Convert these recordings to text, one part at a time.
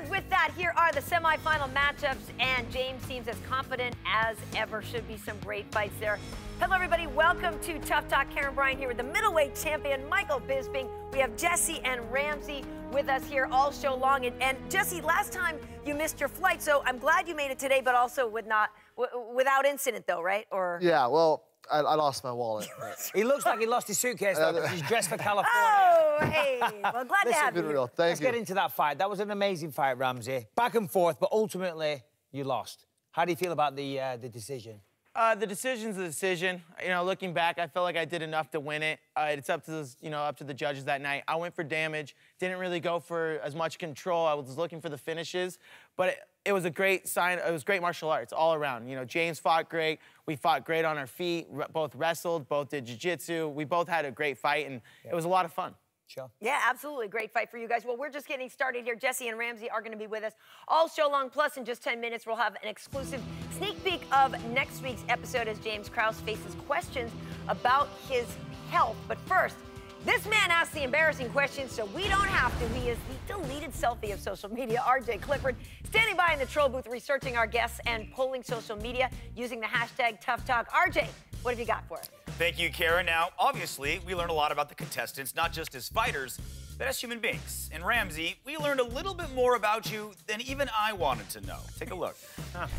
And with that, here are the semifinal matchups, and James seems as confident as ever. Should be some great fights there. Hello, everybody. Welcome to Tough Talk. Karyn, Bryant here with the middleweight champion, Michael Bisping. We have Jesse and Ramsey with us here all show long. And Jesse, last time you missed your flight, so I'm glad you made it today, but also without incident, though, right? Or yeah, well, I lost my wallet. He looks like he lost his suitcase, though, because he's dressed for California. Oh, hey. Well, glad to have you. Real. Let's get into that fight. That was an amazing fight, Ramsey. Back and forth, but ultimately, you lost. How do you feel about the decision? The decision's a decision. You know, looking back, I felt like I did enough to win it. It's up to the judges that night. I went for damage. Didn't really go for as much control. I was looking for the finishes, but it was a great sign. It was great martial arts all around. You know, James fought great. We fought great on our feet. Both wrestled. Both did jiu-jitsu. We both had a great fight, and it was a lot of fun. Sure. Yeah, absolutely. Great fight for you guys. Well, we're just getting started here. Jesse and Ramsey are going to be with us all show long. Plus, in just 10 minutes, we'll have an exclusive sneak peek of next week's episode as James Krause faces questions about his health. But first, this man asks the embarrassing questions, so we don't have to. He is the deleted selfie of social media, RJ Clifford, standing by in the troll booth, researching our guests and polling social media using the hashtag Tough Talk. RJ, what have you got for us? Thank you, Karyn. Now, obviously, we learned a lot about the contestants, not just as fighters, but as human beings. And Ramsey, we learned a little bit more about you than even I wanted to know. Take a look.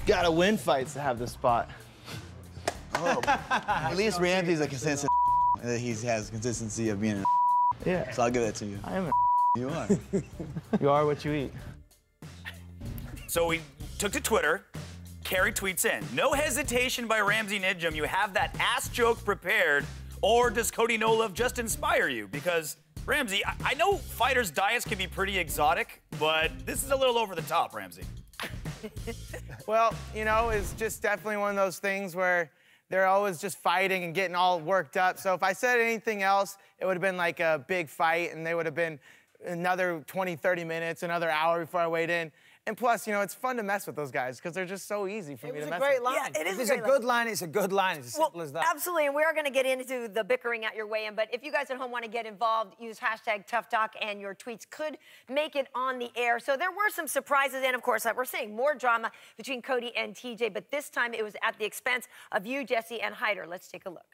Gotta win fights to have this spot. Oh, at least Ramsey's a consistent. He has consistency of being a. Yeah. So I'll give that to you. I am a. You are. You are what you eat. So we took to Twitter. Carrie tweets in, no hesitation by Ramsey Nijem. You have that ass joke prepared, or does Cody No Love just inspire you? Because, Ramsey, I know fighters' diets can be pretty exotic, but this is a little over the top, Ramsey. Well, you know, it's just definitely one of those things where they're always just fighting and getting all worked up. So if I said anything else, it would have been like a big fight, and they would have been another 20, 30 minutes, another hour before I weighed in. And plus, you know, it's fun to mess with those guys because they're just so easy for me to mess with. It was a great line. Yeah, it is if it's a good line, it's a good line. It's as simple as that. Absolutely, and we are going to get into the bickering at your weigh-in, but if you guys at home want to get involved, use hashtag Tough Talk, and your tweets could make it on the air. So there were some surprises, and of course, like we're saying, more drama between Cody and TJ, but this time it was at the expense of you, Jesse, and Hyder. Let's take a look.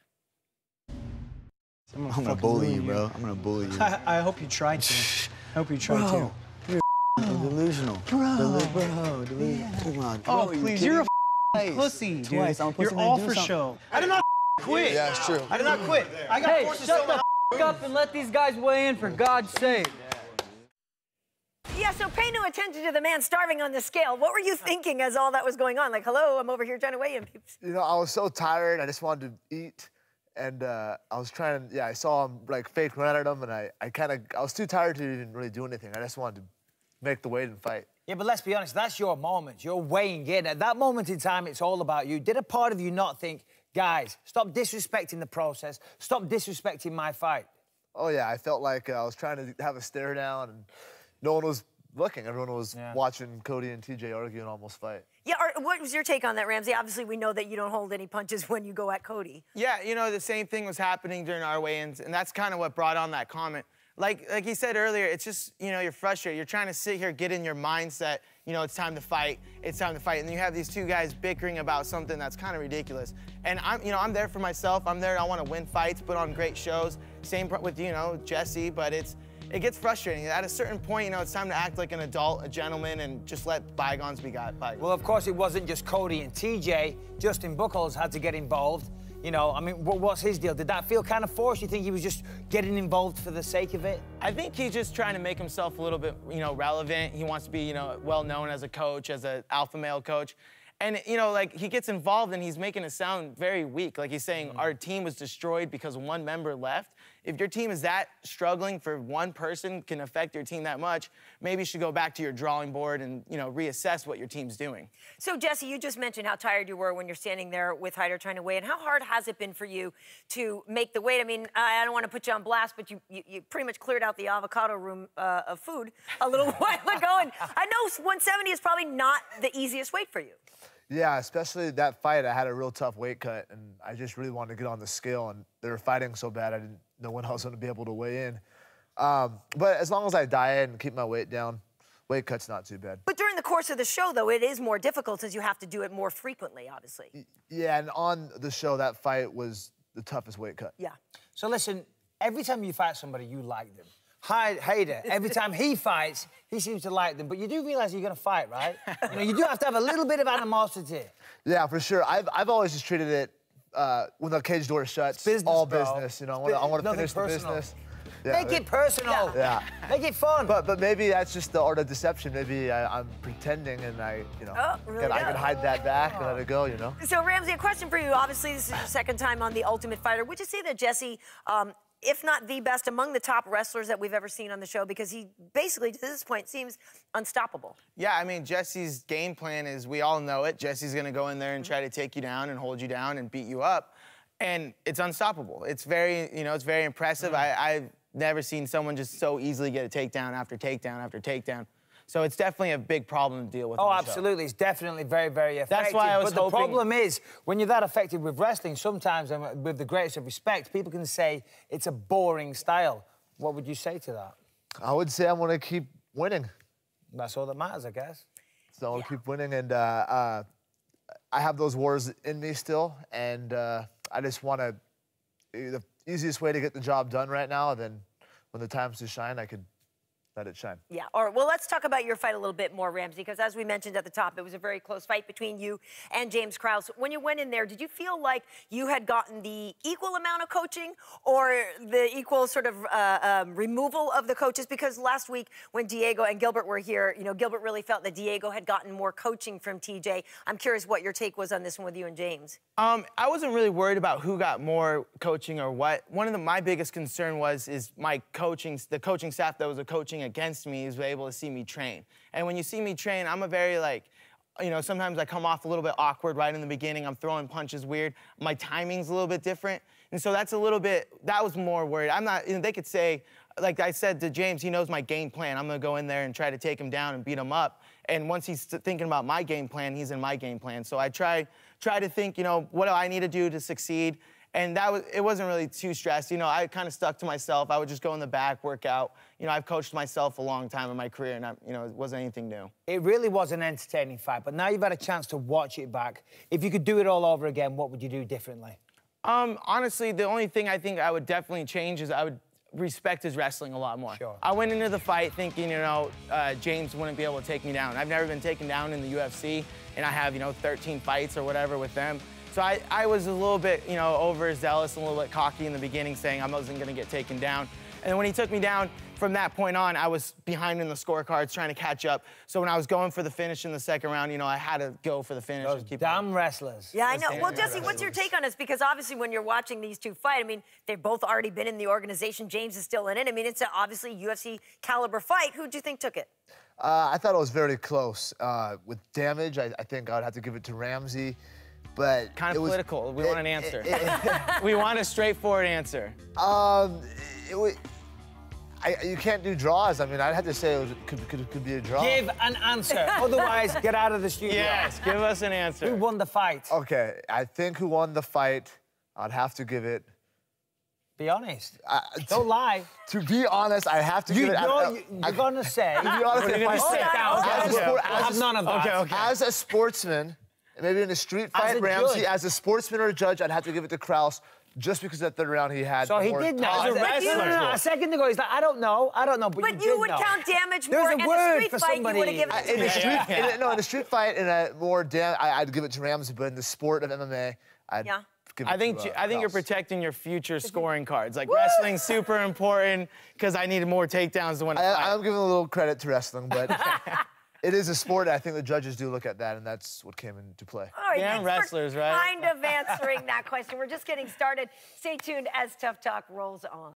I'm gonna bully you, bro. I'm gonna bully you. I hope you tried to. I hope you tried to. Delusional. Bro. Delusional. Yeah. Come on. Oh, please, you're a pussy, dude. You're all for show. I did not quit. Yeah, it's true. I did not quit. I got forced to shut the up and let these guys weigh in, for God's sake. Yeah, so pay no attention to the man starving on the scale. What were you thinking as all that was going on? Like, hello, I'm over here trying to weigh in, peeps. You know, I was so tired. I just wanted to eat. And I was trying to, I saw him like fake run at him, and I was too tired to even really do anything. I just wanted to make the weight and fight. Yeah, but let's be honest, that's your moment. You're weighing in. At that moment in time, it's all about you. Did a part of you not think, guys, stop disrespecting the process, stop disrespecting my fight? Oh, yeah, I felt like I was trying to have a stare down, and no one was looking. Everyone was watching Cody and TJ argue and almost fight. Yeah, what was your take on that, Ramsey? Obviously, we know that you don't hold any punches when you go at Cody. Yeah, you know, the same thing was happening during our weigh-ins, and that's kind of what brought on that comment. Like he said earlier, it's just, you know, you're frustrated. You're trying to sit here, get in your mindset, you know, it's time to fight, it's time to fight. And then you have these two guys bickering about something that's kind of ridiculous. And I'm there for myself. I'm there, I want to win fights, put on great shows. Same with, you know, Jesse, but it gets frustrating. At a certain point, you know, it's time to act like an adult, a gentleman, and just let bygones be bygones. Well, of course, it wasn't just Cody and TJ. Justin Buchholz had to get involved. You know, I mean, what's his deal? Did that feel kind of forced? You think he was just getting involved for the sake of it? I think he's just trying to make himself a little bit, you know, relevant. He wants to be, you know, well-known as a coach, as an alpha male coach. And, you know, like, he gets involved and he's making it sound very weak. Like, he's saying our team was destroyed because one member left. If your team is that struggling for one person can affect your team that much, maybe you should go back to your drawing board and, you know, reassess what your team's doing. So, Jesse, you just mentioned how tired you were when you're standing there with Hyder trying to weigh in. How hard has it been for you to make the weight? I mean, I don't want to put you on blast, but you pretty much cleared out the avocado room of food a little while ago. And I know 170 is probably not the easiest weight for you. Yeah, especially that fight, I had a real tough weight cut, and I just really wanted to get on the scale, and they were fighting so bad I didn't know when I was going to be able to weigh in. But as long as I diet and keep my weight down, weight cut's not too bad. But during the course of the show, though, it is more difficult since you have to do it more frequently, obviously. Yeah, and on the show, that fight was the toughest weight cut. Yeah. So listen, every time you fight somebody, you like them. Hader, every time he fights, he seems to like them. But you do realize you're going to fight, right? You know, you do have to have a little bit of animosity. Yeah, for sure. I've always just treated it when the cage door shuts, business, all bro. business. You know, I want to finish the business. Yeah, Make it personal. Yeah. Make it fun. But maybe that's just the art of deception. Maybe I'm pretending and I can hide that back and let it go, you know? So, Ramsey, a question for you. Obviously, this is your second time on The Ultimate Fighter. Would you say that Jesse, if not the best, among the top wrestlers that we've ever seen on the show? Because he basically, to this point, seems unstoppable. Yeah, I mean, Jesse's game plan is, we all know it. Jesse's going to go in there and try to take you down and hold you down and beat you up. And it's unstoppable. It's very, it's very impressive. I've never seen someone just so easily get a takedown after takedown after takedown. So it's definitely a big problem to deal with. Oh, absolutely. It's definitely very, very effective. That's why I was hoping... hoping... the problem is, when you're that effective with wrestling, sometimes, and with the greatest of respect, people can say it's a boring style. What would you say to that? I would say I'm going to keep winning. That's all that matters, I guess. So I'll keep winning, and I have those wars in me still, and I just want to... The easiest way to get the job done right now, then when the time's to shine, I could let it shine. Yeah, all right. Well, let's talk about your fight a little bit more, Ramsey, because as we mentioned at the top, it was a very close fight between you and James Krause. When you went in there, did you feel like you had gotten the equal amount of coaching or the equal sort of removal of the coaches? Because last week when Diego and Gilbert were here, Gilbert really felt that Diego had gotten more coaching from TJ. I'm curious what your take was on this one with you and James. I wasn't really worried about who got more coaching or what. One of my biggest concern is my coaching, the coaching staff that was coaching against me is able to see me train. And when you see me train, I'm a very sometimes I come off a little bit awkward right in the beginning. I'm throwing punches weird. My timing's a little bit different. And so that was more worried. I'm not, they could say, like I said to James, he knows my game plan. I'm gonna go in there and try to take him down and beat him up. And once he's thinking about my game plan, he's in my game plan. So I try to think, what do I need to do to succeed? And it wasn't really too stressed. I kind of stuck to myself. I would just go in the back, work out. I've coached myself a long time in my career, and it wasn't anything new. It really was an entertaining fight, but now you've had a chance to watch it back. If you could do it all over again, what would you do differently? Honestly, the only thing I think I would definitely change is I would respect his wrestling a lot more. Sure. I went into the fight thinking, James wouldn't be able to take me down. I've never been taken down in the UFC, and I have, 13 fights or whatever with them. So I was a little bit, overzealous and a little bit cocky in the beginning, saying I wasn't going to get taken down. And when he took me down, from that point on, I was behind in the scorecards trying to catch up. So when I was going for the finish in the second round, I had to go for the finish. Those damn wrestlers. Yeah, I know. Well, Jesse, what's your take on this? Because obviously when you're watching these two fight, they've both already been in the organization. James is still in it. It's obviously UFC caliber fight. Who do you think took it? I thought it was very close. With damage, I think I'd have to give it to Ramsey. But kind of political. We want an answer. We want a straightforward answer. You can't do draws. I'd have to say it could be a draw. Give an answer. Otherwise, get out of the studio. Yes, give us an answer. Who won the fight? Okay, I think who won the fight, I'd have to give it... Be honest. Don't lie. To be honest, I have to give it... You're going to say... To be honest, if I sit down... I have none of that. Okay. As a sportsman, maybe in a street fight, Ramsey, as a sportsman or a judge, I'd have to give it to Krause. Just because that third round he had. So he did know. As a wrestler. No, a second ago, he's like, I don't know, but you would know. Count damage more in a street fight. You would have given it to in a street fight, in a more I'd give it to Ramsey, but in the sport of MMA, I'd give it I think you're protecting your future scoring cards. Like, wrestling's super important because I needed more takedowns to win a fight. I'm giving a little credit to wrestling, but... It is a sport, and I think the judges do look at that, and that's what came into play. All right, damn wrestlers, right? Kind of answering that question. We're just getting started. Stay tuned as Tough Talk rolls on.